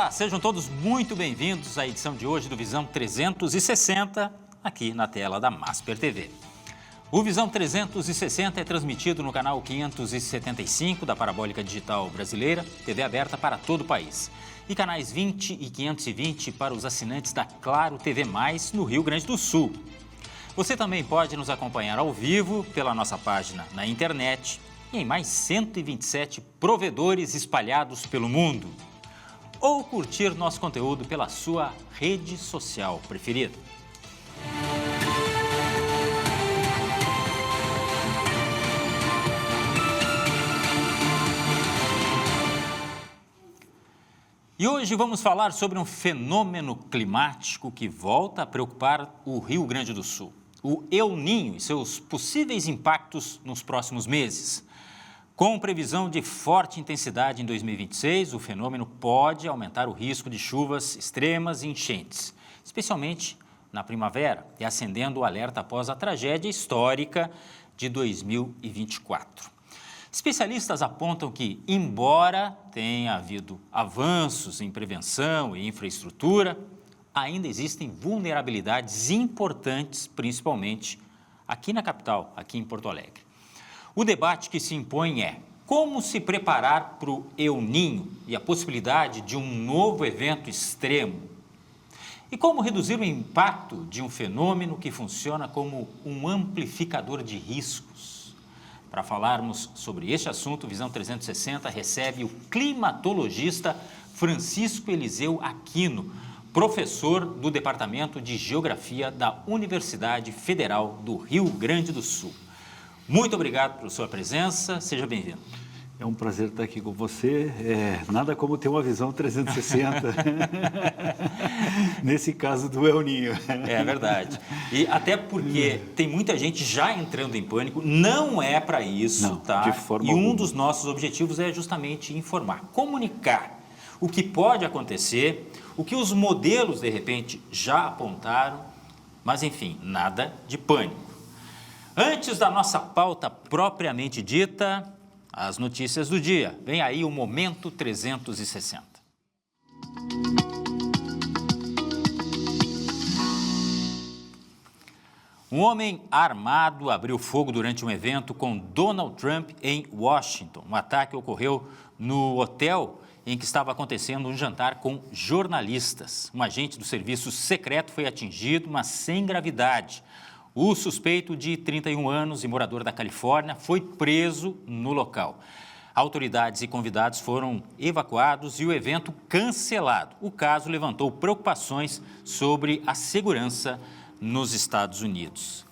Olá, sejam todos muito bem-vindos à edição de hoje do Visão 360, aqui na tela da Masper TV. O Visão 360 é transmitido no canal 575 da Parabólica Digital Brasileira, TV aberta para todo o país, e canais 20 e 520 para os assinantes da Claro TV+, no Rio Grande do Sul. Você também pode nos acompanhar ao vivo pela nossa página na internet e em mais 127 provedores espalhados pelo mundo, ou curtir nosso conteúdo pela sua rede social preferida. E hoje vamos falar sobre um fenômeno climático que volta a preocupar o Rio Grande do Sul, o El Niño e seus possíveis impactos nos próximos meses. Com previsão de forte intensidade em 2026, o fenômeno pode aumentar o risco de chuvas extremas e enchentes, especialmente na primavera, e acendendo o alerta após a tragédia histórica de 2024. Especialistas apontam que, embora tenha havido avanços em prevenção e infraestrutura, ainda existem vulnerabilidades importantes, principalmente aqui na capital, aqui em Porto Alegre. O debate que se impõe é como se preparar para o El Niño e a possibilidade de um novo evento extremo. E como reduzir o impacto de um fenômeno que funciona como um amplificador de riscos. Para falarmos sobre este assunto, Visão 360 recebe o climatologista Francisco Eliseu Aquino, professor do Departamento de Geografia da Universidade Federal do Rio Grande do Sul. Muito obrigado por sua presença, seja bem-vindo. É um prazer estar aqui com você, nada como ter uma visão 360, nesse caso do El Niño. É verdade, e até porque tem muita gente já entrando em pânico, não é para isso, não, tá? De forma e alguma. Um dos nossos objetivos é justamente informar, comunicar o que pode acontecer, o que os modelos de repente já apontaram, mas enfim, nada de pânico. Antes da nossa pauta propriamente dita, as notícias do dia. Vem aí o Momento 360. Um homem armado abriu fogo durante um evento com Donald Trump em Washington. Um ataque ocorreu no hotel em que estava acontecendo um jantar com jornalistas. Um agente do serviço secreto foi atingido, mas sem gravidade. O suspeito, de 31 anos e morador da Califórnia, foi preso no local. Autoridades e convidados foram evacuados e o evento cancelado. O caso levantou preocupações sobre a segurança nos Estados Unidos.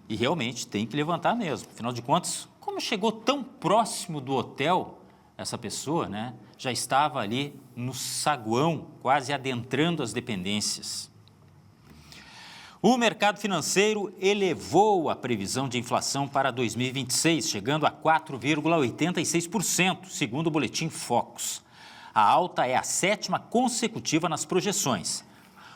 E realmente tem que levantar mesmo. Afinal de contas, como chegou tão próximo do hotel, essa pessoa, né, já estava ali no saguão, quase adentrando as dependências. O mercado financeiro elevou a previsão de inflação para 2026, chegando a 4,86%, segundo o boletim Focus. A alta é a 7ª consecutiva nas projeções.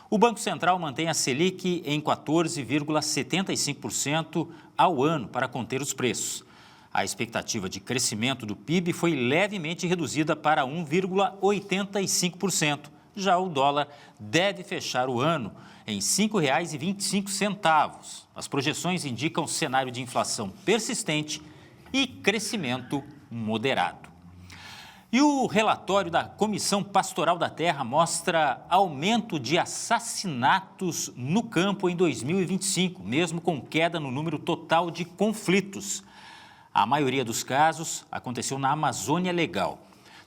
O Banco Central mantém a Selic em 14,75% ao ano para conter os preços. A expectativa de crescimento do PIB foi levemente reduzida para 1,85%. Já o dólar deve fechar o ano em R$ 5,25. As projeções indicam cenário de inflação persistente e crescimento moderado. E o relatório da Comissão Pastoral da Terra mostra aumento de assassinatos no campo em 2025, mesmo com queda no número total de conflitos. A maioria dos casos aconteceu na Amazônia Legal.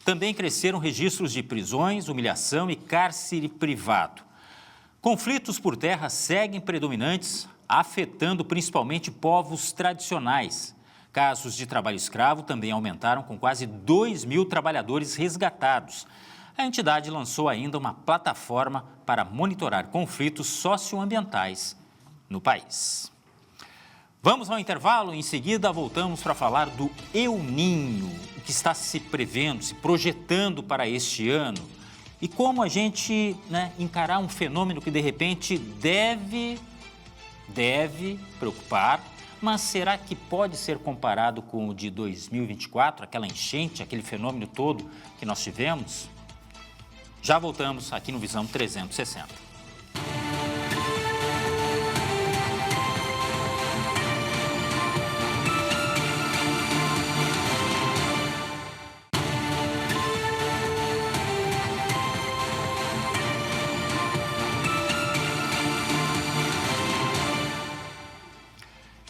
Também cresceram registros de prisões, humilhação e cárcere privado. Conflitos por terra seguem predominantes, afetando principalmente povos tradicionais. Casos de trabalho escravo também aumentaram, com quase 2.000 trabalhadores resgatados. A entidade lançou ainda uma plataforma para monitorar conflitos socioambientais no país. Vamos ao intervalo, em seguida voltamos para falar do El Niño, o que está se prevendo, se projetando para este ano. E como a gente, encarar um fenômeno que de repente deve preocupar, mas será que pode ser comparado com o de 2024, aquela enchente, aquele fenômeno todo que nós tivemos? Já voltamos aqui no Visão 360.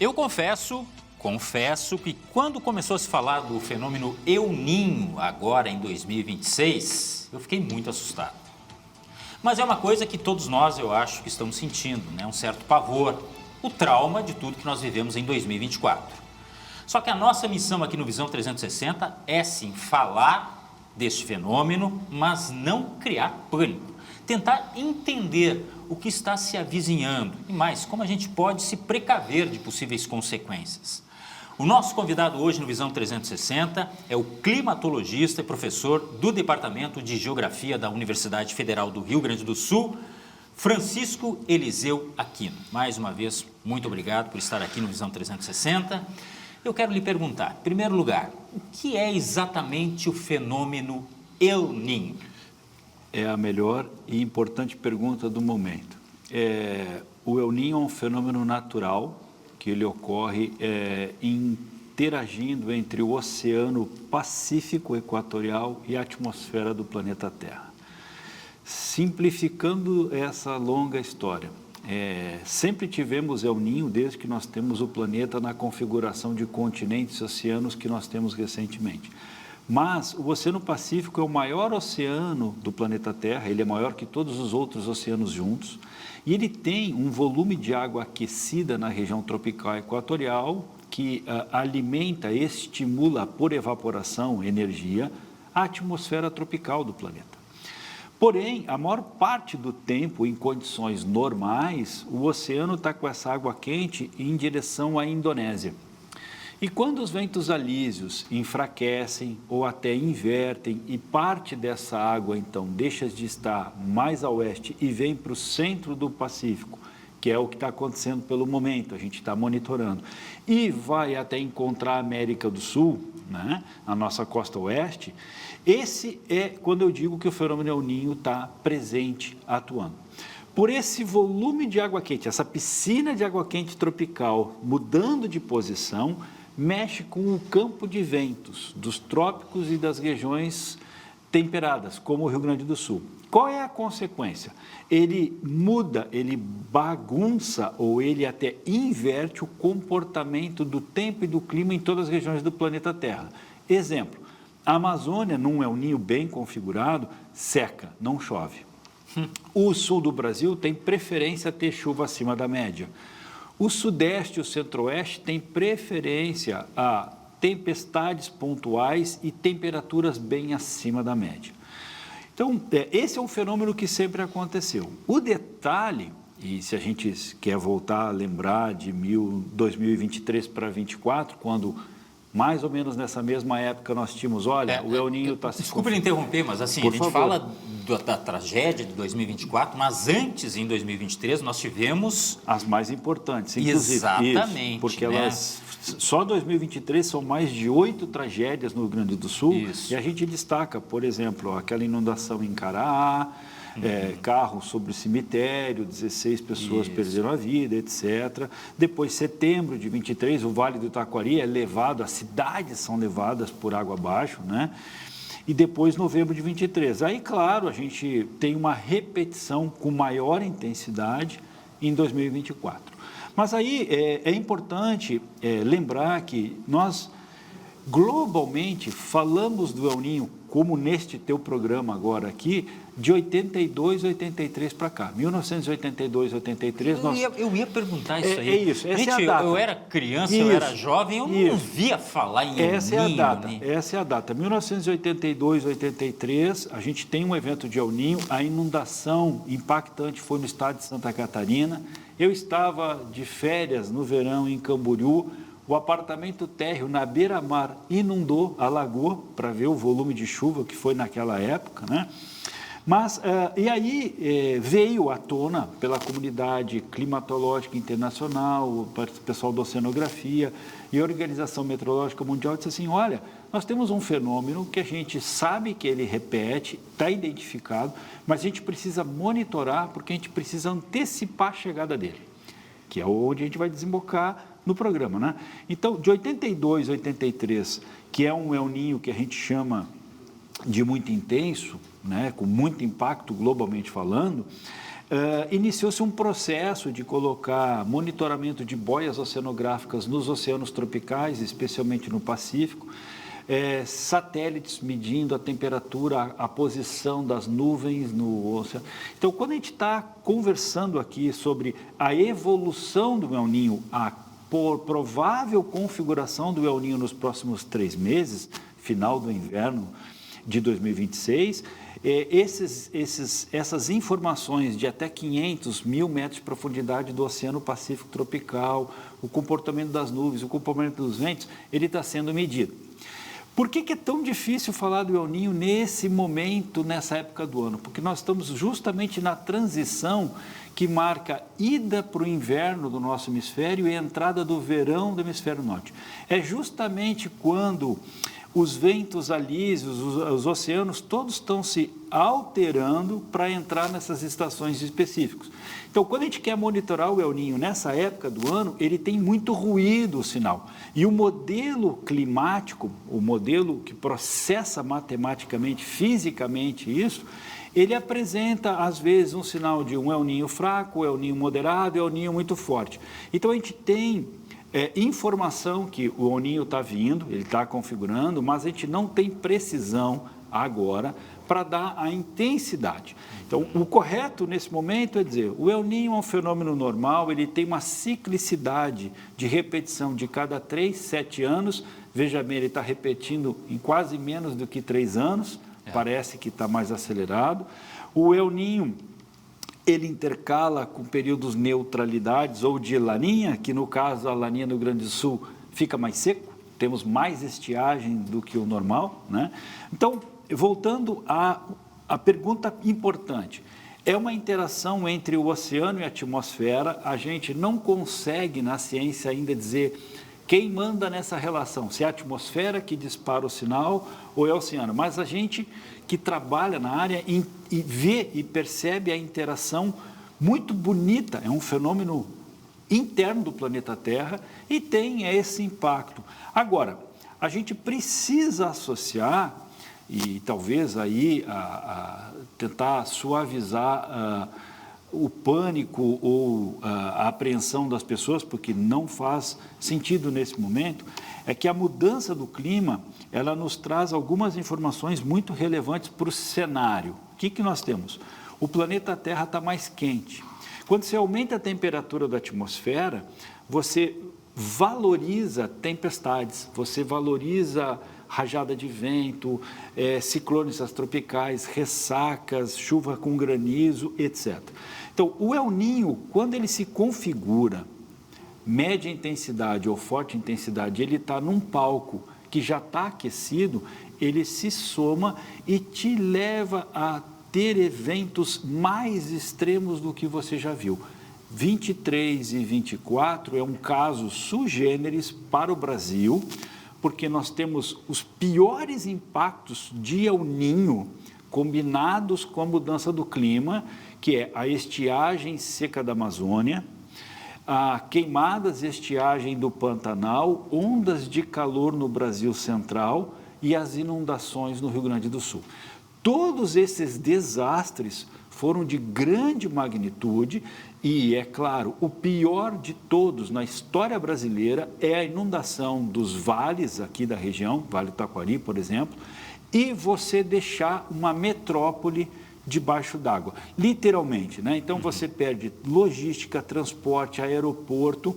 Eu confesso que quando começou a se falar do fenômeno El Niño, agora em 2026, eu fiquei muito assustado. Mas é uma coisa que todos nós, eu acho, que estamos sentindo, né? Um certo pavor, o trauma de tudo que nós vivemos em 2024. Só que a nossa missão aqui no Visão 360 é sim falar deste fenômeno, mas não criar pânico. Tentar entender o que está se avizinhando e mais, como a gente pode se precaver de possíveis consequências. O nosso convidado hoje no Visão 360 é o climatologista e professor do Departamento de Geografia da Universidade Federal do Rio Grande do Sul, Francisco Eliseu Aquino. Mais uma vez, muito obrigado por estar aqui no Visão 360. Eu quero lhe perguntar, em primeiro lugar, o que é exatamente o fenômeno El Niño? É a melhor e importante pergunta do momento. O El Niño é um fenômeno natural que ele ocorre interagindo entre o Oceano Pacífico Equatorial e a atmosfera do planeta Terra. Simplificando essa longa história, sempre tivemos El Niño desde que nós temos o planeta na configuração de continentes e oceanos que nós temos recentemente. Mas o Oceano Pacífico é o maior oceano do planeta Terra, ele é maior que todos os outros oceanos juntos, e ele tem um volume de água aquecida na região tropical equatorial que alimenta, estimula por evaporação, energia, a atmosfera tropical do planeta. Porém, a maior parte do tempo, em condições normais, o oceano está com essa água quente em direção à Indonésia. E quando os ventos alísios enfraquecem ou até invertem e parte dessa água, então, deixa de estar mais a oeste e vem para o centro do Pacífico, que é o que está acontecendo pelo momento, a gente está monitorando, e vai até encontrar a América do Sul, né, a nossa costa oeste, esse é quando eu digo que o fenômeno El Niño está presente, atuando. Por esse volume de água quente, essa piscina de água quente tropical mudando de posição, mexe com o campo de ventos dos trópicos e das regiões temperadas, como o Rio Grande do Sul. Qual é a consequência? Ele muda, ele bagunça ou ele até inverte o comportamento do tempo e do clima em todas as regiões do planeta Terra. Exemplo, a Amazônia, num El Niño bem configurado, seca, não chove. O sul do Brasil tem preferência a ter chuva acima da média. O sudeste e o centro-oeste têm preferência a tempestades pontuais e temperaturas bem acima da média. Então, esse é um fenômeno que sempre aconteceu. O detalhe, e se a gente quer voltar a lembrar de 2023 para 2024, quando mais ou menos nessa mesma época nós tínhamos, olha, o El Niño está se... Desculpe lhe interromper, mas assim, a gente fala da tragédia de 2024, mas antes, em 2023, nós tivemos... As mais importantes, inclusive. Exatamente. Isso, porque elas... Só 2023 são mais de 8 tragédias no Rio Grande do Sul. Isso. E a gente destaca, por exemplo, aquela inundação em Caraá, carro sobre o cemitério, 16 pessoas perderam a vida, etc. Depois, setembro de 23, o Vale do Taquari é levado, as cidades são levadas por água abaixo, né? E depois, novembro de 23. Aí, claro, a gente tem uma repetição com maior intensidade em 2024. Mas aí é importante lembrar que nós, globalmente, falamos do El Niño, como neste teu programa agora aqui, de 82, 83 para cá. 1982, 83... Eu ia perguntar isso aí. É isso, essa gente, é a data. Eu era criança, eu era jovem, eu não via falar em El Niño. Essa é a data. 1982, 83, a gente tem um evento de El Niño, a inundação impactante foi no estado de Santa Catarina. Eu estava de férias no verão em Camboriú, o apartamento térreo na beira-mar inundou, alagou, para ver o volume de chuva que foi naquela época, né? Mas, e aí veio à tona pela comunidade climatológica internacional, o pessoal da oceanografia e a Organização Meteorológica Mundial, disse assim, olha, nós temos um fenômeno que a gente sabe que ele repete, está identificado, mas a gente precisa monitorar porque a gente precisa antecipar a chegada dele, que é onde a gente vai desembocar no programa, né? Então, de 82 a 83, que é um El Niño que a gente chama de muito intenso, né, com muito impacto globalmente falando, iniciou-se um processo de colocar monitoramento de boias oceanográficas nos oceanos tropicais, especialmente no Pacífico, satélites medindo a temperatura, a posição das nuvens no oceano. Então, quando a gente está conversando aqui sobre a evolução do El Niño, a provável configuração do El Niño nos próximos 3 meses, final do inverno de 2026, essas informações de até 500, 1.000 metros de profundidade do Oceano Pacífico tropical, o comportamento das nuvens, o comportamento dos ventos, ele está sendo medido. Por que é tão difícil falar do El Niño nesse momento, nessa época do ano? Porque nós estamos justamente na transição que marca a ida para o inverno do nosso hemisfério e a entrada do verão do hemisfério norte. É justamente quando os ventos alísios, os oceanos, todos estão se alterando para entrar nessas estações específicas. Então, quando a gente quer monitorar o El Niño nessa época do ano, ele tem muito ruído o sinal. E o modelo climático, o modelo que processa matematicamente, fisicamente isso, ele apresenta, às vezes, um sinal de um El Niño fraco, El Niño moderado, El Niño muito forte. Então, a gente tem informação que o El Niño está vindo, ele está configurando, mas a gente não tem precisão agora para dar a intensidade. Então, o correto nesse momento é dizer, o El Niño é um fenômeno normal, ele tem uma ciclicidade de repetição de cada 3, 7 anos, veja bem, ele está repetindo em quase menos do que 3 anos, parece que está mais acelerado. O El Niño, ele intercala com períodos neutralidades ou de laninha, que no caso a laninha no Rio Grande do Sul fica mais seco, temos mais estiagem do que o normal, né? Então, voltando à pergunta importante, é uma interação entre o oceano e a atmosfera, a gente não consegue na ciência ainda dizer quem manda nessa relação, se é a atmosfera que dispara o sinal ou é o oceano, mas a gente que trabalha na área e vê e percebe a interação muito bonita, é um fenômeno interno do planeta Terra e tem esse impacto. Agora, a gente precisa associar, e talvez aí tentar suavizar o pânico ou a apreensão das pessoas, porque não faz sentido nesse momento, é que a mudança do clima, ela nos traz algumas informações muito relevantes para o cenário. O que nós temos? O planeta Terra está mais quente. Quando você aumenta a temperatura da atmosfera, você valoriza tempestades, você valoriza rajada de vento, ciclones tropicais, ressacas, chuva com granizo, etc. Então, o El Niño, quando ele se configura, média intensidade ou forte intensidade, ele está num palco que já está aquecido, ele se soma e te leva a ter eventos mais extremos do que você já viu. 23 e 24 é um caso sui generis para o Brasil, porque nós temos os piores impactos de El Niño combinados com a mudança do clima, que é a estiagem seca da Amazônia, a queimadas e estiagem do Pantanal, ondas de calor no Brasil Central e as inundações no Rio Grande do Sul. Todos esses desastres foram de grande magnitude e, é claro, o pior de todos na história brasileira é a inundação dos vales aqui da região, Vale do Taquari, por exemplo, e você deixar uma metrópole debaixo d'água, literalmente, né? Então, você perde logística, transporte, aeroporto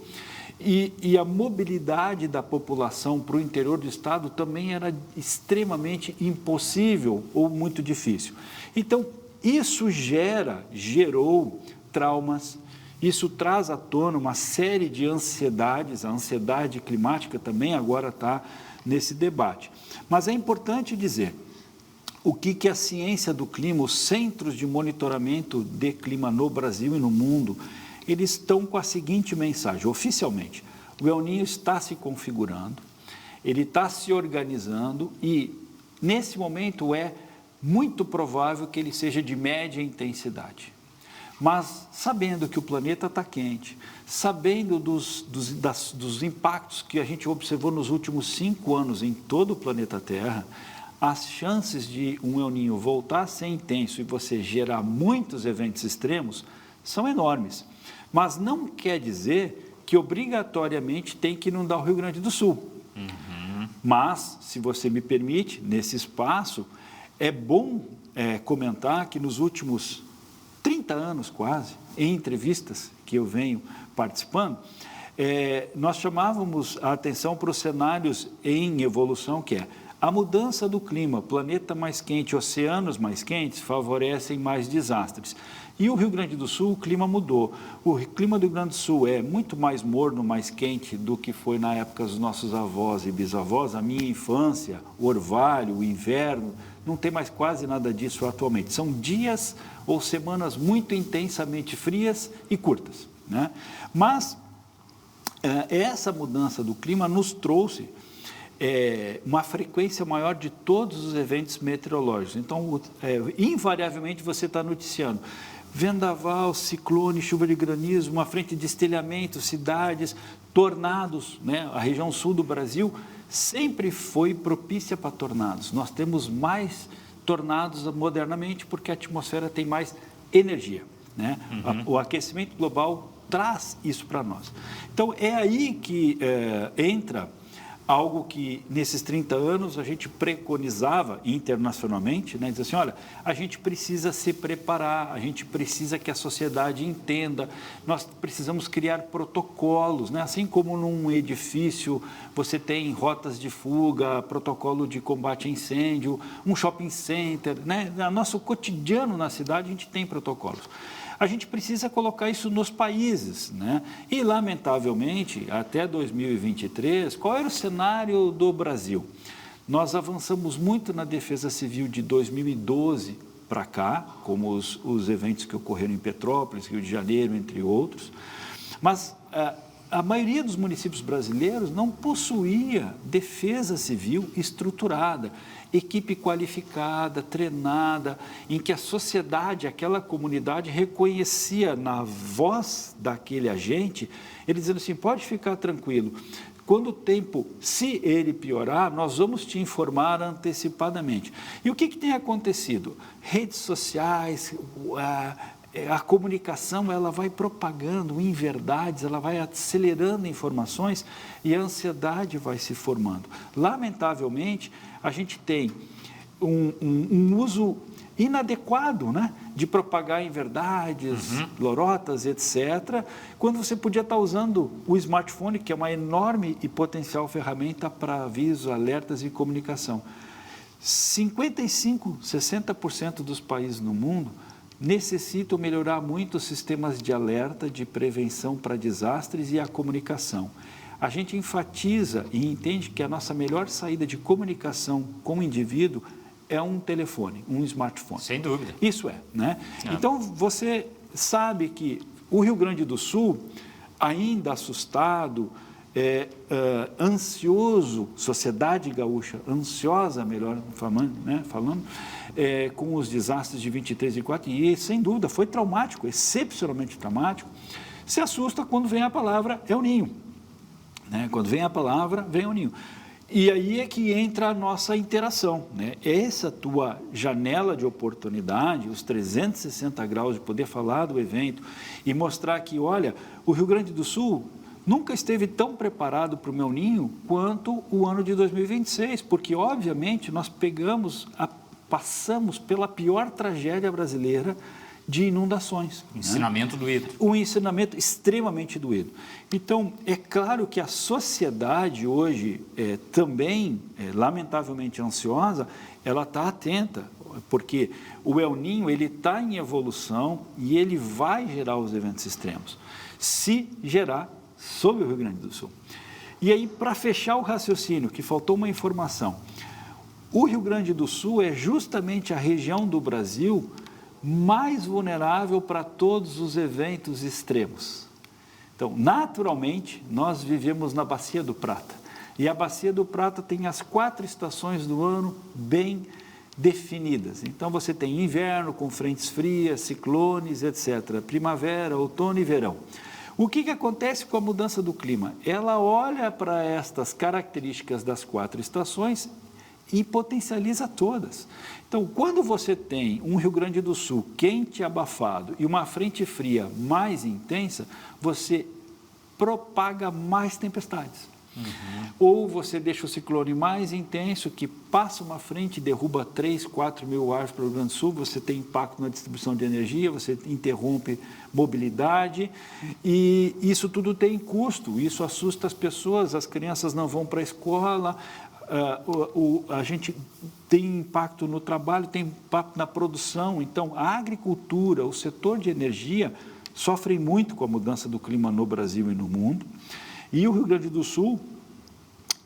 e a mobilidade da população para o interior do estado também era extremamente impossível ou muito difícil. Então, isso gerou traumas, isso traz à tona uma série de ansiedades, a ansiedade climática também agora está nesse debate. Mas é importante dizer, o que a ciência do clima, os centros de monitoramento de clima no Brasil e no mundo, eles estão com a seguinte mensagem, oficialmente: o El Niño está se configurando, ele está se organizando e, nesse momento, é muito provável que ele seja de média intensidade. Mas, sabendo que o planeta está quente, sabendo dos impactos que a gente observou nos últimos 5 anos em todo o planeta Terra, as chances de um El Niño voltar a ser intenso e você gerar muitos eventos extremos são enormes. Mas não quer dizer que obrigatoriamente tem que inundar o Rio Grande do Sul. Mas, se você me permite, nesse espaço, é bom comentar que nos últimos 30 anos quase, em entrevistas que eu venho participando, nós chamávamos a atenção para os cenários em evolução, que é a mudança do clima, planeta mais quente, oceanos mais quentes, favorecem mais desastres. E o Rio Grande do Sul, o clima mudou. O clima do Rio Grande do Sul é muito mais morno, mais quente do que foi na época dos nossos avós e bisavós, a minha infância, o orvalho, o inverno, não tem mais quase nada disso atualmente. São dias ou semanas muito intensamente frias e curtas, né? Mas essa mudança do clima nos trouxe uma frequência maior de todos os eventos meteorológicos. Então, invariavelmente, você está noticiando vendaval, ciclone, chuva de granizo, uma frente de estelhamento, cidades, tornados, né? A região sul do Brasil sempre foi propícia para tornados. Nós temos mais tornados modernamente porque a atmosfera tem mais energia, né? O aquecimento global traz isso para nós. Então, é aí que entra algo que, nesses 30 anos, a gente preconizava internacionalmente, né? Diz assim, olha, a gente precisa se preparar, a gente precisa que a sociedade entenda, nós precisamos criar protocolos, né? Assim como num edifício você tem rotas de fuga, protocolo de combate a incêndio, um shopping center, né? No nosso cotidiano na cidade, a gente tem protocolos. A gente precisa colocar isso nos países, né? E, lamentavelmente, até 2023, qual era o cenário do Brasil? Nós avançamos muito na defesa civil de 2012 para cá, como os eventos que ocorreram em Petrópolis, Rio de Janeiro, entre outros, mas a maioria dos municípios brasileiros não possuía defesa civil estruturada, equipe qualificada, treinada, em que a sociedade, aquela comunidade reconhecia na voz daquele agente, ele dizendo assim, pode ficar tranquilo, quando o tempo, se ele piorar, nós vamos te informar antecipadamente. E o que tem acontecido? Redes sociais, a comunicação, ela vai propagando inverdades, ela vai acelerando informações e a ansiedade vai se formando. Lamentavelmente, a gente tem um uso inadequado, né, de propagar inverdades, lorotas, etc., quando você podia estar usando o smartphone, que é uma enorme e potencial ferramenta para aviso, alertas e comunicação. 55%, 60% dos países no mundo necessitam melhorar muito os sistemas de alerta, de prevenção para desastres e a comunicação. A gente enfatiza e entende que a nossa melhor saída de comunicação com o indivíduo é um telefone, um smartphone. Sem dúvida. Isso né? Então, você sabe que o Rio Grande do Sul, ainda assustado, ansioso, sociedade gaúcha ansiosa, melhor falando, né? Com os desastres de 23 e 24, e sem dúvida foi traumático, excepcionalmente traumático, se assusta quando vem a palavra El Niño. Né? Quando vem a palavra, vem El Niño. E aí é que entra a nossa interação, né? Essa tua janela de oportunidade, os 360 graus de poder falar do evento e mostrar que, olha, o Rio Grande do Sul nunca esteve tão preparado para o El Niño quanto o ano de 2026, porque, obviamente, nós passamos pela pior tragédia brasileira de inundações. Ensinamento doído. Um ensinamento extremamente doído. Então, é claro que a sociedade hoje também, lamentavelmente ansiosa, ela está atenta, porque o El Niño ele está em evolução e ele vai gerar os eventos extremos, se gerar sobre o Rio Grande do Sul. E aí, para fechar o raciocínio, que faltou uma informação, O Rio Grande do Sul é justamente a região do Brasil mais vulnerável para todos os eventos extremos. Então, naturalmente, nós vivemos na Bacia do Prata. E a Bacia do Prata tem as 4 estações do ano bem definidas. Então, você tem inverno com frentes frias, ciclones, etc. Primavera, outono e verão. O que acontece com a mudança do clima? Ela olha para estas características das 4 estações e potencializa todas. Então, quando você tem um Rio Grande do Sul quente e abafado e uma frente fria mais intensa, você propaga mais tempestades. Ou você deixa o ciclone mais intenso, que passa uma frente e derruba 3, 4 mil árvores para o Rio Grande do Sul, você tem impacto na distribuição de energia, você interrompe mobilidade, e isso tudo tem custo, isso assusta as pessoas, as crianças não vão para a escola, a gente tem impacto no trabalho, tem impacto na produção. Então, a agricultura, o setor de energia, sofrem muito com a mudança do clima no Brasil e no mundo. E o Rio Grande do Sul,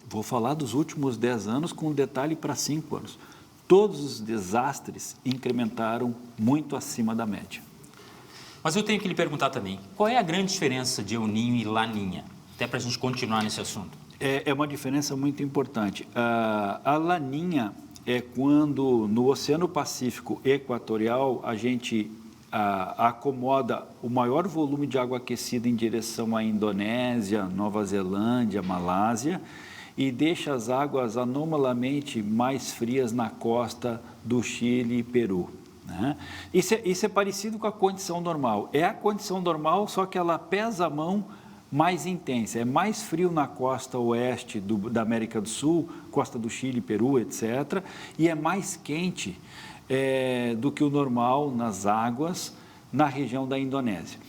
vou falar dos últimos 10 anos com um detalhe para 5 anos. Todos os desastres incrementaram muito acima da média. Mas eu tenho que lhe perguntar também, qual é a grande diferença de El Niño e Laninha? Até para a gente continuar nesse assunto. É uma diferença muito importante. A Laninha é quando no Oceano Pacífico Equatorial a gente acomoda o maior volume de água aquecida em direção à Indonésia, Nova Zelândia, Malásia, e deixa as águas anomalamente mais frias na costa do Chile e Peru. Né? Isso é parecido com a condição normal. É a condição normal, só que ela pesa a mão mais intensa. É mais frio na costa oeste da América do Sul, costa do Chile, Peru, etc. E é mais quente do que o normal nas águas na região da Indonésia.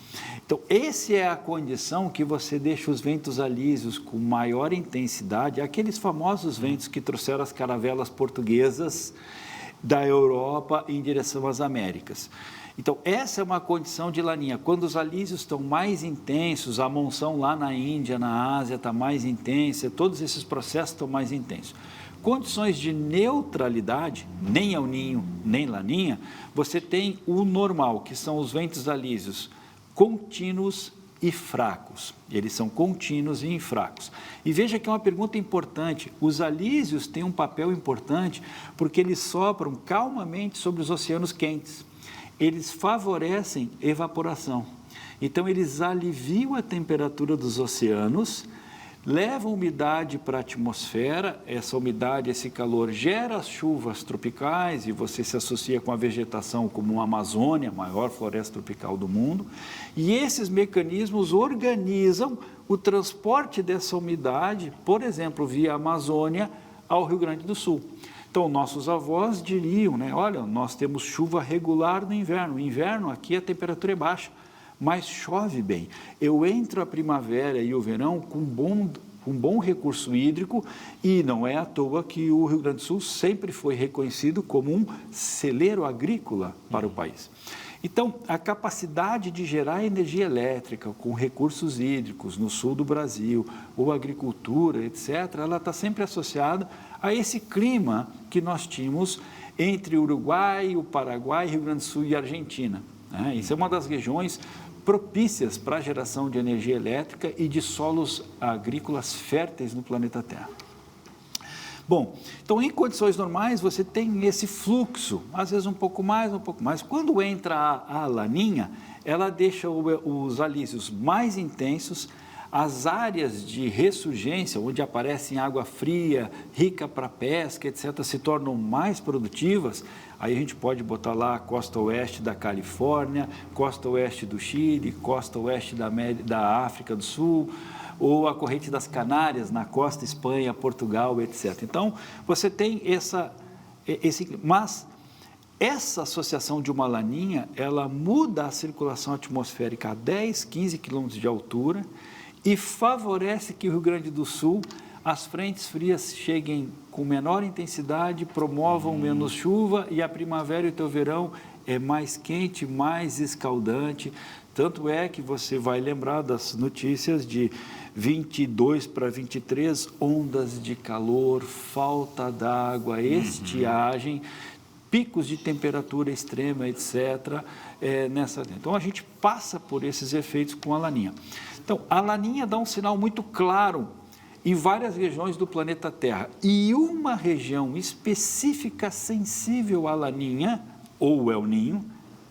Então, essa é a condição que você deixa os ventos alísios com maior intensidade, aqueles famosos ventos que trouxeram as caravelas portuguesas da Europa em direção às Américas. Então, essa é uma condição de Laninha. Quando os alísios estão mais intensos, a monção lá na Índia, na Ásia está mais intensa, todos esses processos estão mais intensos. Condições de neutralidade, nem El Niño, nem Laninha, você tem o normal, que são os ventos alísios contínuos e fracos. Eles são contínuos e infracos. E veja que é uma pergunta importante. Os alísios têm um papel importante porque eles sopram calmamente sobre os oceanos quentes. Eles favorecem evaporação. Então, eles aliviam a temperatura dos oceanos, levam umidade para a atmosfera, essa umidade, esse calor gera as chuvas tropicais e você se associa com a vegetação como a Amazônia, a maior floresta tropical do mundo, e esses mecanismos organizam o transporte dessa umidade, por exemplo, via Amazônia ao Rio Grande do Sul. Então, nossos avós diriam, né, olha, nós temos chuva regular no inverno. No inverno, aqui a temperatura é baixa, mas chove bem. Eu entro a primavera e o verão com um bom recurso hídrico e não é à toa que o Rio Grande do Sul sempre foi reconhecido como um celeiro agrícola para o país. Então, a capacidade de gerar energia elétrica com recursos hídricos no sul do Brasil, ou agricultura, etc., ela está sempre associada a esse clima que nós tínhamos entre o Uruguai, o Paraguai, Rio Grande do Sul e Argentina. Né? Isso é uma das regiões propícias para a geração de energia elétrica e de solos agrícolas férteis no planeta Terra. Bom, então em condições normais você tem esse fluxo, às vezes um pouco mais, um pouco mais. Quando entra a Laninha, ela deixa os alísios mais intensos, as áreas de ressurgência, onde aparecem água fria, rica para pesca, etc., se tornam mais produtivas. Aí a gente pode botar lá a costa oeste da Califórnia, costa oeste do Chile, costa oeste da África do Sul, ou a corrente das Canárias, na costa Espanha, Portugal, etc. Então, você tem mas essa associação de uma laninha, ela muda a circulação atmosférica a 10, 15 quilômetros de altura e favorece que o Rio Grande do Sul, as frentes frias cheguem com menor intensidade, promovam menos chuva e a primavera e o teu verão é mais quente, mais escaldante. Tanto é que você vai lembrar das notícias de 22 para 23, ondas de calor, falta d'água, estiagem, picos de temperatura extrema, etc. Então, a gente passa por esses efeitos com a Laninha. Então, a Laninha dá um sinal muito claro em várias regiões do planeta Terra. E uma região específica sensível à Laninha, ou El Ninho,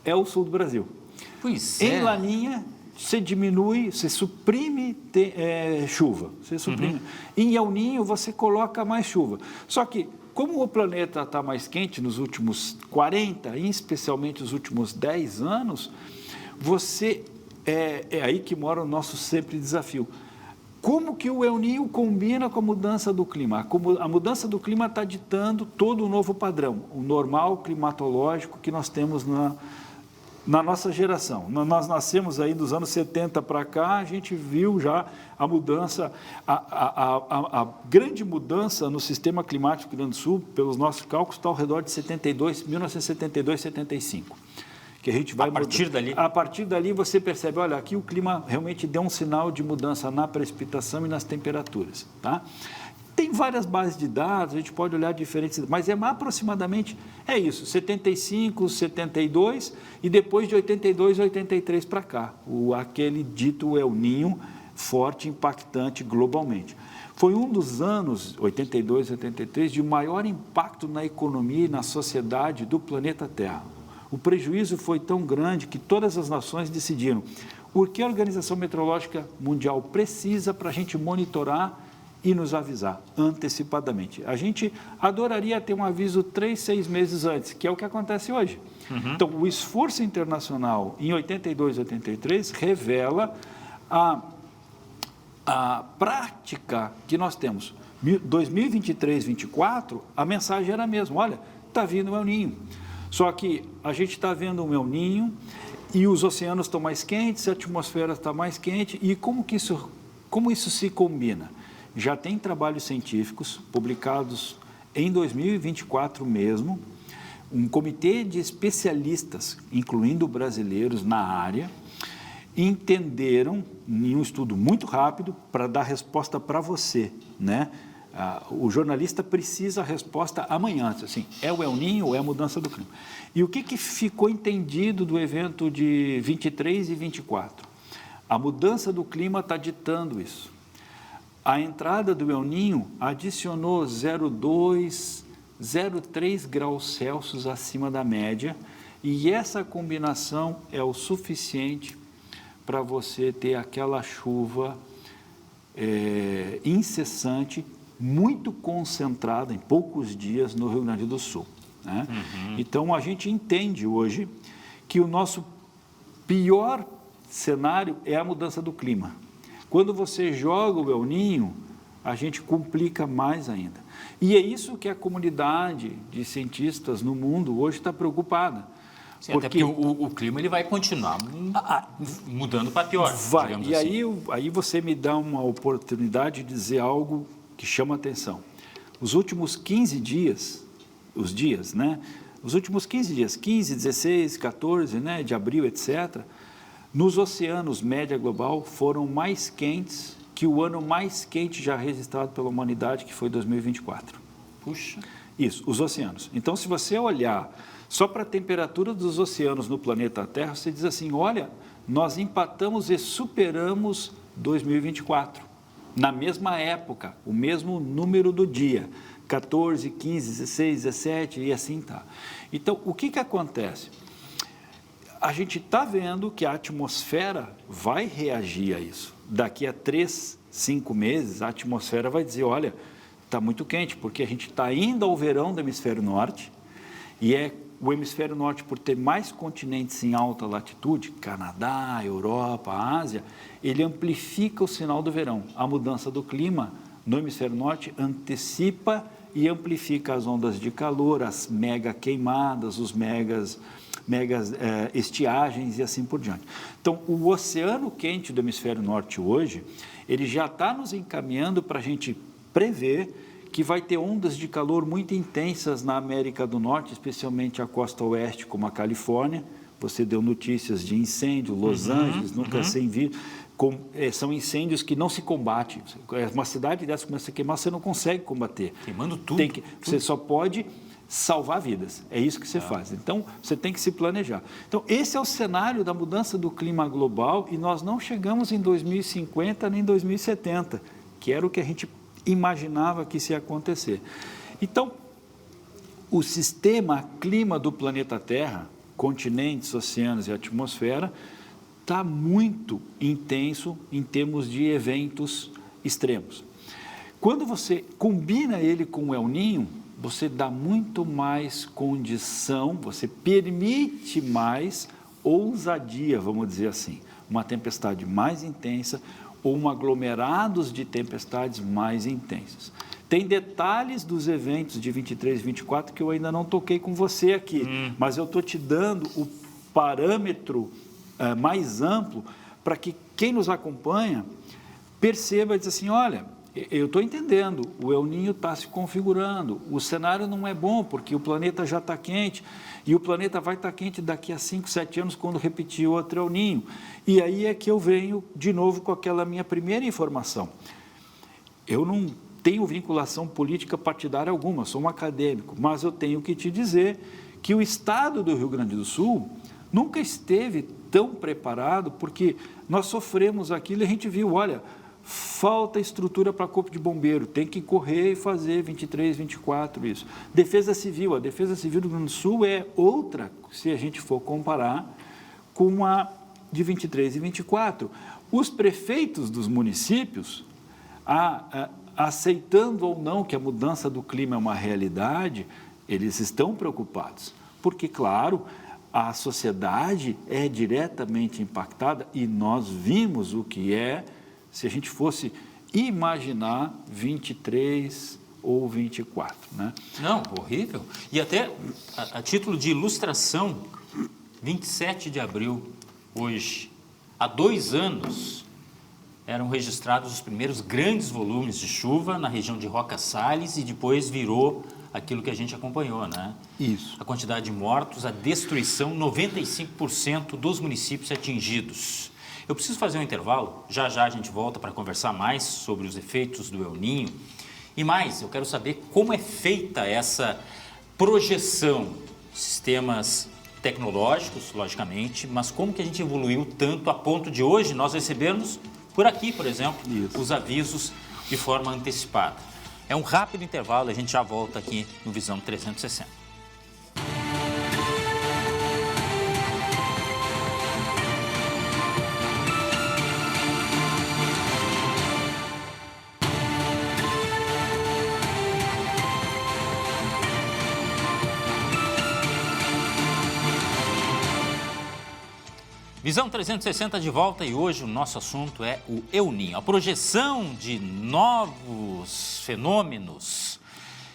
é o sul do Brasil. Pois Em Laninha, você diminui, você suprime chuva. Você suprime. Em El Ninho, você coloca mais chuva. Só que, como o planeta está mais quente nos últimos 40, e especialmente os últimos 10 anos, é aí que mora o nosso sempre desafio. Como que o El Ninho combina com a mudança do clima? A mudança do clima está ditando todo o novo padrão, o normal climatológico que nós temos na nossa geração. Nós nascemos aí dos anos 70 para cá, a gente viu já a mudança, a grande mudança no sistema climático do Rio Grande do Sul, pelos nossos cálculos, está ao redor de 1972, 75. Que a gente vai a partir dali você percebe, olha, aqui o clima realmente deu um sinal de mudança na precipitação e nas temperaturas, tá? Tem várias bases de dados, a gente pode olhar diferentes, mas aproximadamente isso, 75, 72 e depois de 82 a 83 para cá, aquele dito El Ninho forte, impactante globalmente. Foi um dos anos, 82, 83, de maior impacto na economia e na sociedade do planeta Terra. O prejuízo foi tão grande que todas as nações decidiram o que a Organização Meteorológica Mundial precisa para a gente monitorar e nos avisar antecipadamente. A gente adoraria ter um aviso 3, 6 meses antes, que é o que acontece hoje. Então, o esforço internacional em 82, 83 revela a prática que nós temos. 2023, 2024, a mensagem era a mesma, olha, está vindo o El Ninho. Só que a gente está vendo um El Ninho e os oceanos estão mais quentes, a atmosfera está mais quente. E como isso se combina? Já tem trabalhos científicos publicados em 2024 mesmo, um comitê de especialistas, incluindo brasileiros na área, entenderam, em um estudo muito rápido, para dar resposta para você, né? O jornalista precisa a resposta amanhã, assim, é o El Ninho ou é a mudança do clima? E o que ficou entendido do evento de 23 e 24? A mudança do clima está ditando isso. A entrada do El Ninho adicionou 0,2, 0,3 graus Celsius acima da média, e essa combinação é o suficiente para você ter aquela chuva incessante, muito concentrada em poucos dias no Rio Grande do Sul, né? Então, a gente entende hoje que o nosso pior cenário é a mudança do clima. Quando você joga o El Ninho, a gente complica mais ainda. E é isso que a comunidade de cientistas no mundo hoje está preocupada. Sim, porque até porque o clima ele vai continuar mudando para pior. Vai. E assim. Aí você me dá uma oportunidade de dizer algo que chama atenção. Os últimos 15 dias, os últimos 15 dias, 15, 16, 14, né, de abril, etc., nos oceanos média global foram mais quentes que o ano mais quente já registrado pela humanidade, que foi 2024. Puxa. Isso, os oceanos. Então, se você olhar só para a temperatura dos oceanos no planeta Terra, você diz assim, olha, nós empatamos e superamos 2024. Na mesma época, o mesmo número do dia, 14, 15, 16, 17 e assim tá. Então, o que acontece? A gente está vendo que a atmosfera vai reagir a isso. Daqui a 3, 5 meses, a atmosfera vai dizer, olha, está muito quente, porque a gente está indo ao verão do hemisfério norte, e o hemisfério norte, por ter mais continentes em alta latitude, Canadá, Europa, Ásia, ele amplifica o sinal do verão. A mudança do clima no hemisfério norte antecipa e amplifica as ondas de calor, as mega queimadas, os megas estiagens e assim por diante. Então, o oceano quente do hemisfério norte hoje, ele já está nos encaminhando para a gente prever que vai ter ondas de calor muito intensas na América do Norte, especialmente a costa oeste, como a Califórnia. Você deu notícias de incêndio, Los Angeles, nunca sem vir. São incêndios que não se combatem. Uma cidade dessa começa a queimar, você não consegue combater. Queimando tudo. Você só pode salvar vidas. É isso que você faz. Então, você tem que se planejar. Então, esse é o cenário da mudança do clima global e nós não chegamos em 2050 nem 2070, que era o que a gente imaginava que isso ia acontecer. Então, o sistema clima do planeta Terra, continentes, oceanos e atmosfera, está muito intenso em termos de eventos extremos. Quando você combina ele com o El Niño, você dá muito mais condição, você permite mais ousadia, vamos dizer assim, uma tempestade mais intensa ou um aglomerados de tempestades mais intensas. Tem detalhes dos eventos de 23 e 24 que eu ainda não toquei com você aqui, mas eu estou te dando o parâmetro mais amplo para que quem nos acompanha perceba e diz assim, olha, eu estou entendendo, o El Niño está se configurando, o cenário não é bom porque o planeta já está quente e o planeta vai estar quente daqui a 5, 7 anos quando repetir outro El Niño. E aí é que eu venho de novo com aquela minha primeira informação. Eu não tenho vinculação política partidária alguma, sou um acadêmico, mas eu tenho que te dizer que o estado do Rio Grande do Sul nunca esteve tão preparado, porque nós sofremos aquilo e a gente viu, olha, falta estrutura para corpo de bombeiro, tem que correr e fazer 23, 24, isso. Defesa Civil, a Defesa Civil do Rio Grande do Sul é outra, se a gente for comparar com a de 23 e 24. Os prefeitos dos municípios, aceitando ou não que a mudança do clima é uma realidade, eles estão preocupados, porque, claro, a sociedade é diretamente impactada e nós vimos o que é se a gente fosse imaginar 23 ou 24, né? Não, horrível. E até, a título de ilustração, 27 de abril, hoje, há 2 anos, eram registrados os primeiros grandes volumes de chuva na região de Roca Salles e depois virou aquilo que a gente acompanhou, né? Isso. A quantidade de mortos, a destruição, 95% dos municípios atingidos. Eu preciso fazer um intervalo, já já a gente volta para conversar mais sobre os efeitos do El Niño. E mais, eu quero saber como é feita essa projeção, sistemas tecnológicos, logicamente, mas como que a gente evoluiu tanto a ponto de hoje nós recebermos, por aqui, por exemplo, os avisos de forma antecipada. É um rápido intervalo, a gente já volta aqui no Visão 360. Visão 360 de volta e hoje o nosso assunto é o El Niño, a projeção de novos fenômenos.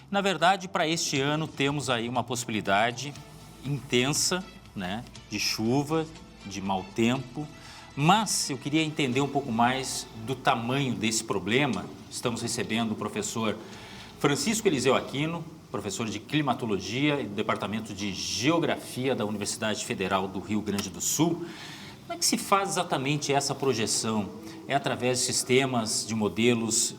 Na verdade, para este ano temos aí uma possibilidade intensa, né, de chuva, de mau tempo, mas eu queria entender um pouco mais do tamanho desse problema. Estamos recebendo o professor Francisco Eliseu Aquino, professor de climatologia e do Departamento de Geografia da Universidade Federal do Rio Grande do Sul. Como é que se faz exatamente essa projeção? É através de sistemas, de modelos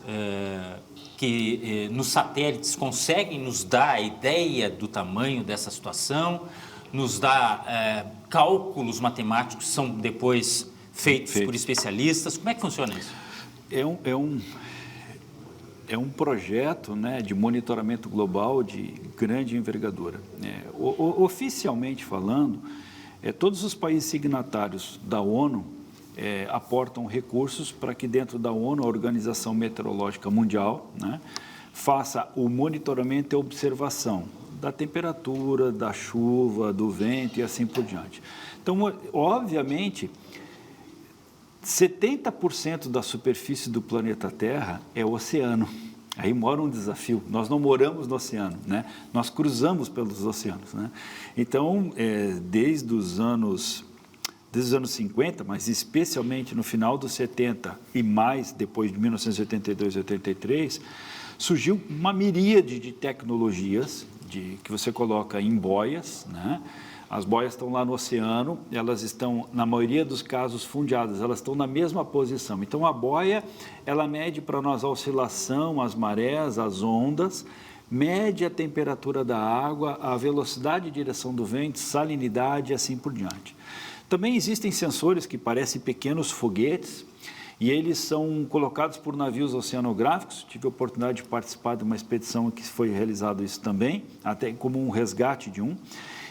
que nos satélites conseguem nos dar a ideia do tamanho dessa situação, nos dá cálculos matemáticos que são depois feitos por especialistas? Como é que funciona isso? É um projeto, né, de monitoramento global de grande envergadura. Oficialmente falando, todos os países signatários da ONU aportam recursos para que dentro da ONU, a Organização Meteorológica Mundial, né, faça o monitoramento e observação da temperatura, da chuva, do vento e assim por diante. Então, obviamente, 70% da superfície do planeta Terra é o oceano. Aí mora um desafio. Nós não moramos no oceano, né? Nós cruzamos pelos oceanos, né? Então, desde os anos 50, mas especialmente no final dos 70 e mais depois de 1982 e 83, surgiu uma miríade de tecnologias que você coloca em boias, né? As boias estão lá no oceano, elas estão, na maioria dos casos, fundeadas, elas estão na mesma posição. Então, a boia, ela mede para nós a oscilação, as marés, as ondas, mede a temperatura da água, a velocidade e direção do vento, salinidade e assim por diante. Também existem sensores que parecem pequenos foguetes, e eles são colocados por navios oceanográficos. Tive a oportunidade de participar de uma expedição que foi realizado isso também, até como um resgate de um,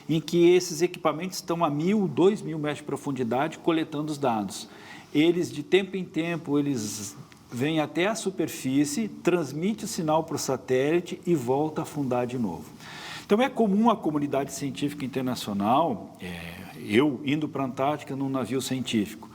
em que esses equipamentos estão a 1.000, 2.000 metros de profundidade coletando os dados. Eles, de tempo em tempo, eles vêm até a superfície, transmite o sinal para o satélite e volta a afundar de novo. Então, é comum a comunidade científica internacional, eu indo para a Antártica num navio científico,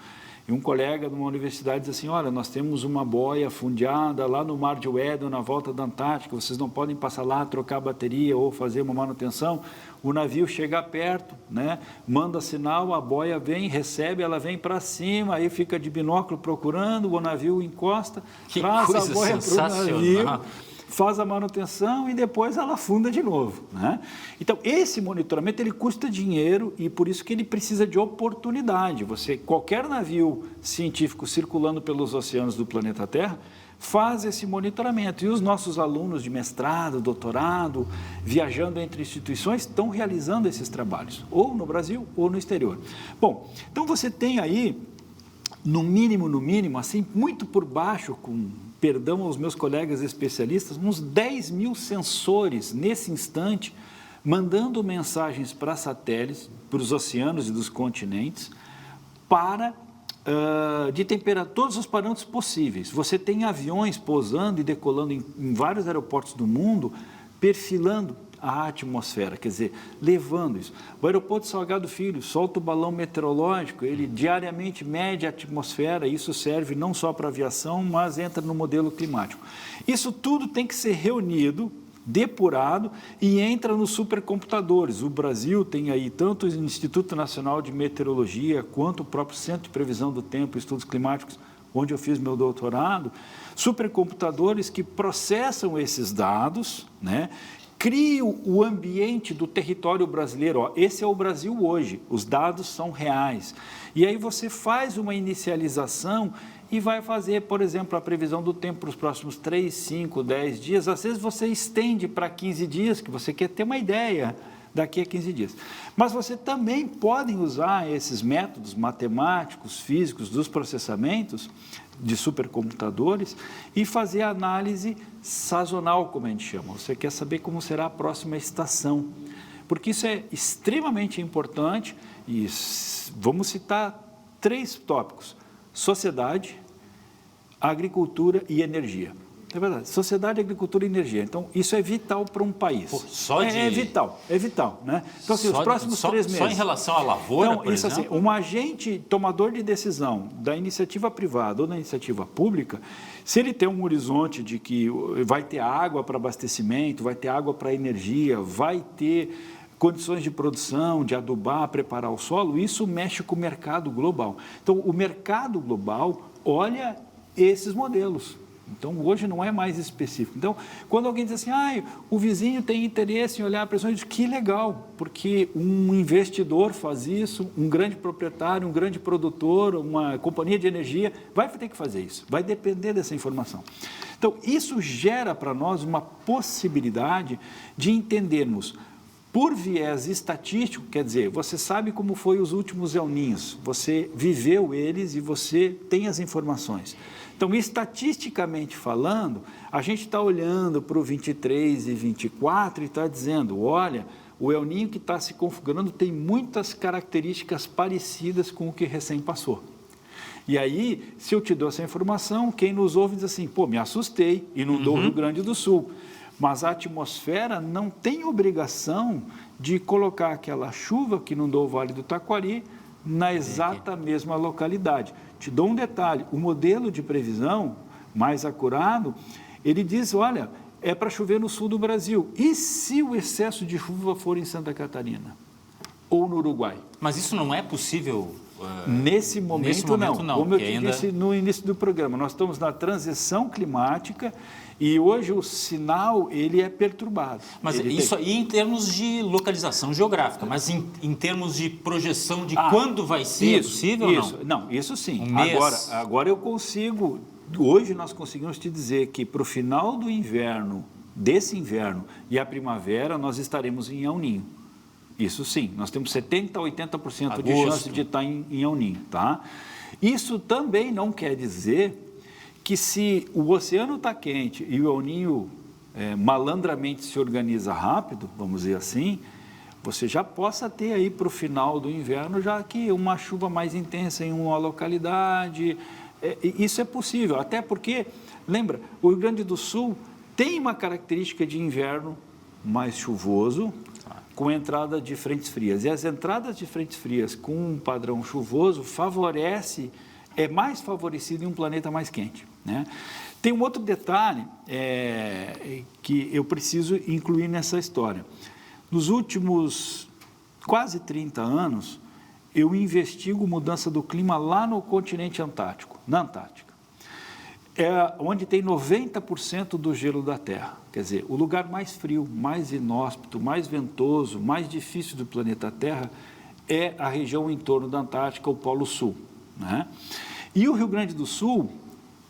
e um colega de uma universidade diz assim, olha, nós temos uma boia fundeada lá no Mar de Weddell, na volta da Antártica, vocês não podem passar lá, trocar a bateria ou fazer uma manutenção. O navio chega perto, né? Manda sinal, a boia vem, recebe, ela vem para cima, aí fica de binóculo procurando, o navio encosta, traz a boia para o navio, faz a manutenção e depois ela afunda de novo, né? Então, esse monitoramento, ele custa dinheiro e por isso que ele precisa de oportunidade. Qualquer navio científico circulando pelos oceanos do planeta Terra faz esse monitoramento. E os nossos alunos de mestrado, doutorado, viajando entre instituições, estão realizando esses trabalhos, ou no Brasil ou no exterior. Bom, então você tem aí, no mínimo, assim, muito por baixo, com perdão aos meus colegas especialistas, uns 10.000 sensores nesse instante, mandando mensagens para satélites, para os oceanos e dos continentes, de temperatura, todos os parâmetros possíveis. Você tem aviões pousando e decolando em vários aeroportos do mundo, perfilando a atmosfera, quer dizer, levando isso. O aeroporto Salgado Filho solta o balão meteorológico, ele diariamente mede a atmosfera, isso serve não só para aviação, mas entra no modelo climático. Isso tudo tem que ser reunido, depurado e entra nos supercomputadores. O Brasil tem aí tanto o Instituto Nacional de Meteorologia, quanto o próprio Centro de Previsão do Tempo e Estudos Climáticos, onde eu fiz meu doutorado, supercomputadores que processam esses dados, né? Criam o ambiente do território brasileiro. Ó, esse é o Brasil hoje, os dados são reais. E aí você faz uma inicialização e vai fazer, por exemplo, a previsão do tempo para os próximos 3, 5, 10 dias. Às vezes você estende para 15 dias, que você quer ter uma ideia daqui a 15 dias. Mas você também pode usar esses métodos matemáticos, físicos, dos processamentos de supercomputadores e fazer a análise sazonal, como a gente chama. Você quer saber como será a próxima estação, porque isso é extremamente importante e vamos citar 3 tópicos: sociedade, agricultura e energia. É verdade, sociedade, agricultura e energia. Então, isso é vital para um país. Pô, é vital, né? Então, assim, os próximos 3 meses... Só em relação à lavoura, então, por exemplo? Assim, um agente tomador de decisão da iniciativa privada ou da iniciativa pública, se ele tem um horizonte de que vai ter água para abastecimento, vai ter água para energia, vai ter condições de produção, de adubar, preparar o solo, isso mexe com o mercado global. Então, o mercado global olha esses modelos. Então, hoje não é mais específico. Então, quando alguém diz assim, o vizinho tem interesse em olhar a pressão, eu digo, que legal, porque um investidor faz isso, um grande proprietário, um grande produtor, uma companhia de energia, vai ter que fazer isso, vai depender dessa informação. Então, isso gera para nós uma possibilidade de entendermos, por viés estatístico, quer dizer, você sabe como foi os últimos El Ninhos, você viveu eles e você tem as informações. Então, estatisticamente falando, a gente está olhando para o 23 e 24 e está dizendo, olha, o El Ninho que está se configurando tem muitas características parecidas com o que recém passou. E aí, se eu te dou essa informação, quem nos ouve diz assim, pô, me assustei, inundou o Rio Grande do Sul. Mas a atmosfera não tem obrigação de colocar aquela chuva que inundou o Vale do Taquari na exata mesma localidade. Te dou um detalhe, o modelo de previsão mais acurado, ele diz, olha, é para chover no sul do Brasil. E se o excesso de chuva for em Santa Catarina ou no Uruguai? Mas isso não é possível Nesse momento não. Como eu te disse no início do programa, nós estamos na transição climática e hoje o sinal ele é perturbado. Mas isso aí em termos de localização geográfica, mas em termos de projeção de quando vai ser possível ou não? Não, isso sim. Um mês. Agora eu consigo, hoje nós conseguimos te dizer que para o final do inverno, desse inverno e a primavera, nós estaremos em El Ninho. Isso sim, nós temos 70% a 80% de chance de estar em El Ninho, tá? Isso também não quer dizer que se o oceano está quente e o El Ninho malandramente se organiza rápido, vamos dizer assim, você já possa ter aí para o final do inverno já que uma chuva mais intensa em uma localidade, isso é possível, até porque, lembra, o Rio Grande do Sul tem uma característica de inverno mais chuvoso, com entrada de frentes frias. E as entradas de frentes frias com um padrão chuvoso é mais favorecido em um planeta mais quente, né? Tem um outro detalhe que eu preciso incluir nessa história. Nos últimos quase 30 anos, eu investigo mudança do clima lá no continente antártico, na Antártica. É onde tem 90% do gelo da Terra. Quer dizer, o lugar mais frio, mais inóspito, mais ventoso, mais difícil do planeta Terra é a região em torno da Antártica, o Polo Sul, né? E o Rio Grande do Sul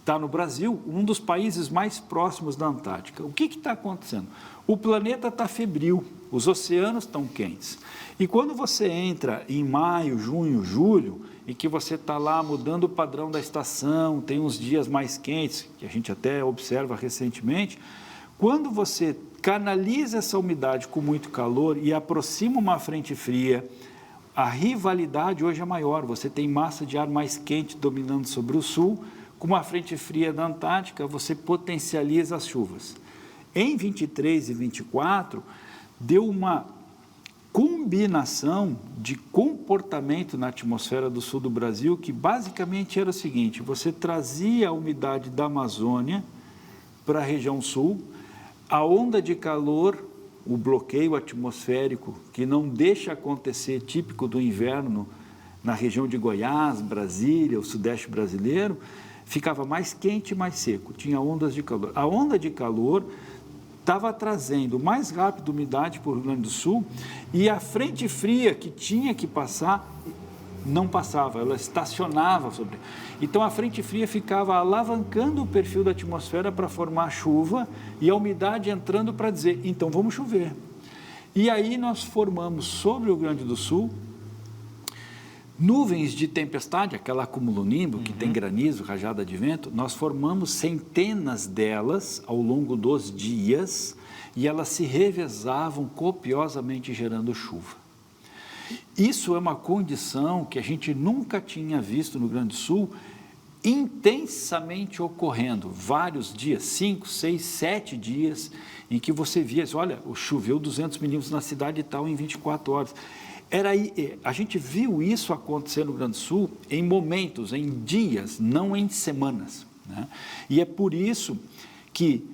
está no Brasil, um dos países mais próximos da Antártica. O que está acontecendo? O planeta está febril, os oceanos estão quentes. E quando você entra em maio, junho, julho, e que você está lá mudando o padrão da estação, tem uns dias mais quentes, que a gente até observa recentemente, quando você canaliza essa umidade com muito calor e aproxima uma frente fria, a rivalidade hoje é maior, você tem massa de ar mais quente dominando sobre o sul, com uma frente fria da Antártica, você potencializa as chuvas. Em 23 e 24, deu uma combinação de comportamento na atmosfera do sul do Brasil, que basicamente era o seguinte: você trazia a umidade da Amazônia para a região sul, a onda de calor, o bloqueio atmosférico, que não deixa acontecer, típico do inverno, na região de Goiás, Brasília, o sudeste brasileiro, ficava mais quente e mais seco, tinha ondas de calor. A onda de calor estava trazendo mais rápido umidade para o Rio Grande do Sul e a frente fria que tinha que passar não passava, ela estacionava sobre. Então a frente fria ficava alavancando o perfil da atmosfera para formar chuva e a umidade entrando para dizer, então vamos chover. E aí nós formamos sobre o Rio Grande do Sul nuvens de tempestade, aquela cumulonimbo que tem granizo, rajada de vento, nós formamos centenas delas ao longo dos dias e elas se revezavam copiosamente gerando chuva. Isso é uma condição que a gente nunca tinha visto no Rio Grande do Sul, intensamente ocorrendo, vários dias, 5, 6, 7 dias, em que você via, olha, choveu 200 milímetros na cidade e tal em 24 horas. A gente viu isso acontecer no Rio Grande do Sul em momentos, em dias, não em semanas, né? E é por isso que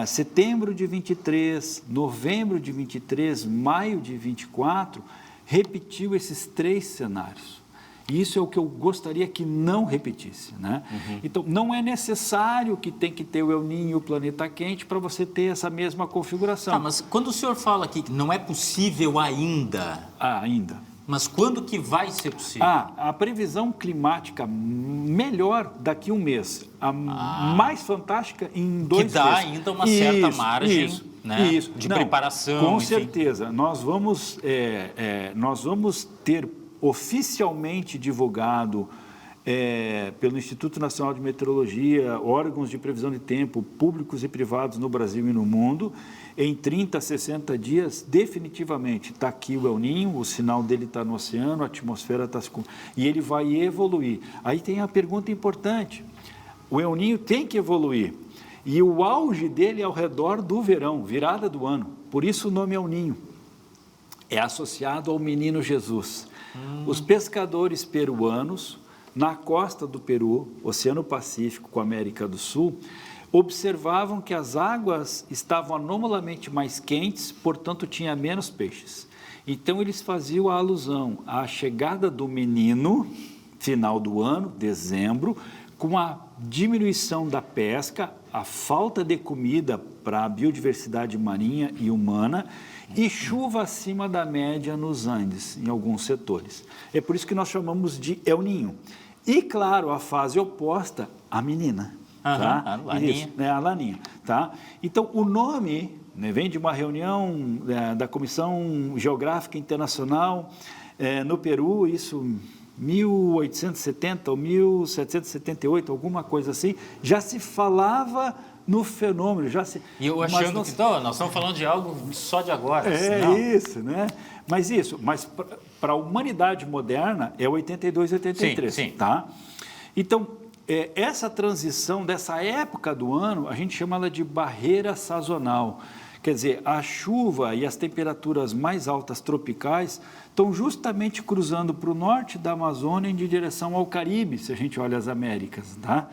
setembro de 23, novembro de 23, maio de 24, repetiu esses 3 cenários. E isso é o que eu gostaria que não repetisse, né? Então, não é necessário que tem que ter o El Niño e o planeta quente para você ter essa mesma configuração. Mas quando o senhor fala aqui que não é possível ainda... ainda. Mas quando que vai ser possível? A previsão climática melhor daqui a um mês. A mais fantástica em 2 meses. Que dá ainda uma certa margem de preparação. Com certeza. Nós vamos ter oficialmente divulgado pelo Instituto Nacional de Meteorologia, órgãos de previsão de tempo, públicos e privados no Brasil e no mundo, em 30 a 60 dias, definitivamente, está aqui o El Niño, o sinal dele está no oceano, a atmosfera está... E ele vai evoluir. Aí tem a pergunta importante, o El Niño tem que evoluir, e o auge dele é ao redor do verão, virada do ano, por isso o nome El Niño. É associado ao menino Jesus. Os pescadores peruanos, na costa do Peru, Oceano Pacífico com a América do Sul, observavam que as águas estavam anomalamente mais quentes, portanto tinha menos peixes. Então, eles faziam a alusão à chegada do menino, final do ano, dezembro, com a diminuição da pesca, a falta de comida para a biodiversidade marinha e humana e chuva acima da média nos Andes, em alguns setores. É por isso que nós chamamos de El Niño. E, claro, a fase oposta, a menina. Tá? A laninha. Isso, né, a laninha. Tá? Então, o nome, né, vem de uma reunião da Comissão Geográfica Internacional no Peru, isso 1870 ou 1778, alguma coisa assim, já se falava no fenômeno. E eu achando que nós estamos falando de algo só de agora. Isso, né? Mas para a humanidade moderna é 82, 83, sim. Tá? Então, essa transição dessa época do ano, a gente chama ela de barreira sazonal. Quer dizer, a chuva e as temperaturas mais altas tropicais estão justamente cruzando para o norte da Amazônia em direção ao Caribe, se a gente olha as Américas, tá?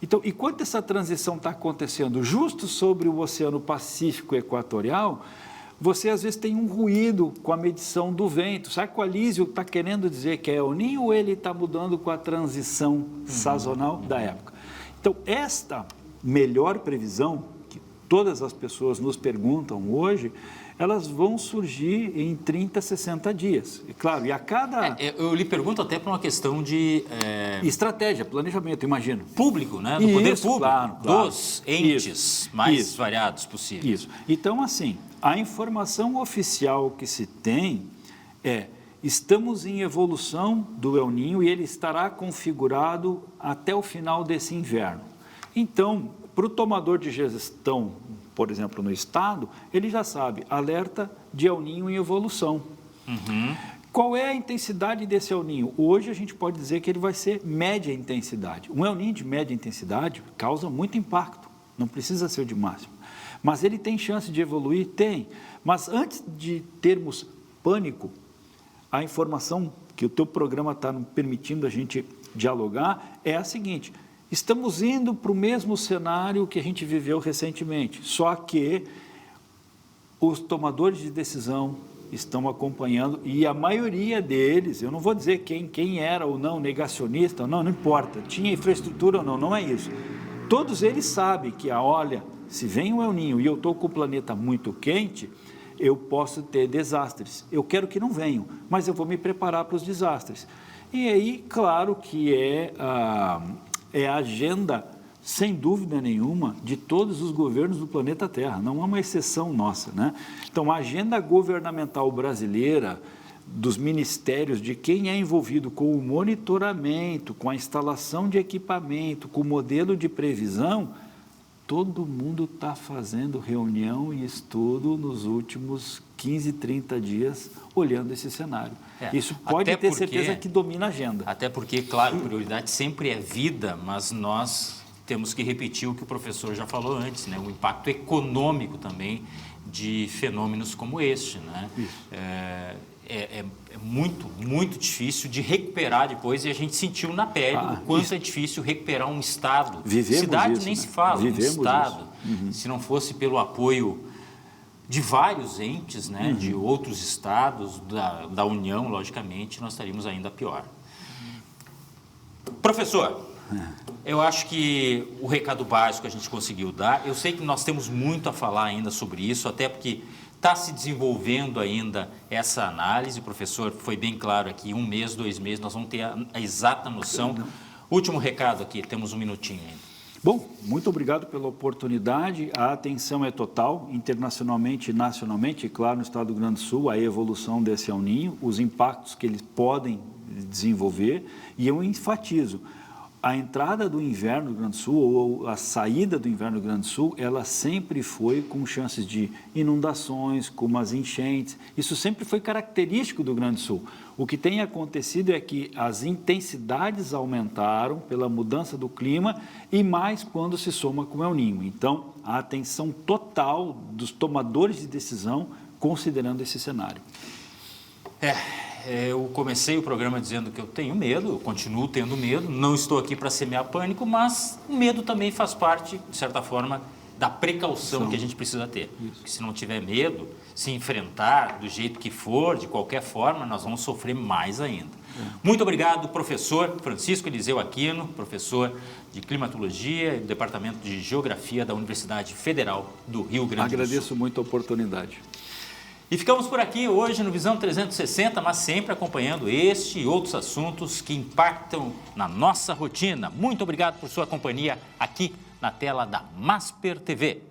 Então, enquanto essa transição está acontecendo justo sobre o Oceano Pacífico Equatorial, você às vezes tem um ruído com a medição do vento. Sabe que o Alísio está querendo dizer que é El Niño ou ele está mudando com a transição sazonal da época? Então, esta melhor previsão, que todas as pessoas nos perguntam hoje, elas vão surgir em 30, 60 dias. E, claro, e a cada... eu lhe pergunto até por uma questão de... estratégia, planejamento, imagino. Público, né? Do poder público, claro. dos entes mais variados possíveis. Isso. Então, assim, a informação oficial que se tem estamos em evolução do El Niño e ele estará configurado até o final desse inverno. Então, para o tomador de gestão, por exemplo, no estado, ele já sabe, alerta de El Niño em evolução. Qual é a intensidade desse El Niño? Hoje a gente pode dizer que ele vai ser média intensidade. Um El Niño de média intensidade causa muito impacto, não precisa ser de máximo. Mas ele tem chance de evoluir? Tem. Mas antes de termos pânico, a informação que o teu programa está permitindo a gente dialogar é a seguinte: estamos indo para o mesmo cenário que a gente viveu recentemente, só que os tomadores de decisão estão acompanhando e a maioria deles, eu não vou dizer quem era ou não negacionista, ou não importa, tinha infraestrutura ou não, não é isso. Todos eles sabem que, olha, se vem o El Niño e eu estou com o planeta muito quente, eu posso ter desastres. Eu quero que não venham, mas eu vou me preparar para os desastres. E aí, claro que é a agenda, sem dúvida nenhuma, de todos os governos do planeta Terra, não é uma exceção nossa, né? Então, a agenda governamental brasileira, dos ministérios, de quem é envolvido com o monitoramento, com a instalação de equipamento, com o modelo de previsão, todo mundo está fazendo reunião e estudo nos últimos 15, 30 dias, olhando esse cenário. Isso pode ter certeza que domina a agenda. Até porque, claro, prioridade sempre é vida, mas nós temos que repetir o que o professor já falou antes, né? O impacto econômico também de fenômenos como este, né? É muito, muito difícil de recuperar depois, e a gente sentiu na pele o quanto é difícil recuperar um estado. Vivemos cidade isso, nem né? se fala, Vivemos um estado. Se não fosse pelo apoio de vários entes, né, de outros estados, da União, logicamente, nós estaríamos ainda pior. Professor, eu acho que o recado básico a gente conseguiu dar. Eu sei que nós temos muito a falar ainda sobre isso, até porque está se desenvolvendo ainda essa análise. O professor foi bem claro aqui, 1 mês, 2 meses, nós vamos ter a exata noção. Último recado aqui, temos um minutinho ainda. Bom, muito obrigado pela oportunidade. A atenção é total, internacionalmente e nacionalmente, e claro, no estado do Rio Grande do Sul, a evolução desse El Niño, os impactos que eles podem desenvolver, e eu enfatizo, a entrada do inverno do Rio Grande do Sul, ou a saída do inverno do Rio Grande do Sul, ela sempre foi com chances de inundações, como as enchentes. Isso sempre foi característico do Rio Grande do Sul. O que tem acontecido é que as intensidades aumentaram pela mudança do clima e mais quando se soma com o El Niño. Então, a atenção total dos tomadores de decisão considerando esse cenário. Eu comecei o programa dizendo que eu tenho medo, eu continuo tendo medo, não estou aqui para semear pânico, mas o medo também faz parte, de certa forma, da precaução que a gente precisa ter. Porque se não tiver medo, se enfrentar do jeito que for, de qualquer forma, nós vamos sofrer mais ainda. Muito obrigado, professor Francisco Eliseu Aquino, professor de Climatologia e do Departamento de Geografia da Universidade Federal do Rio Grande do Sul. Agradeço muito a oportunidade. E ficamos por aqui hoje no Visão 360, mas sempre acompanhando este e outros assuntos que impactam na nossa rotina. Muito obrigado por sua companhia aqui na tela da Masper TV.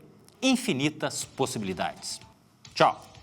Infinitas possibilidades. Tchau!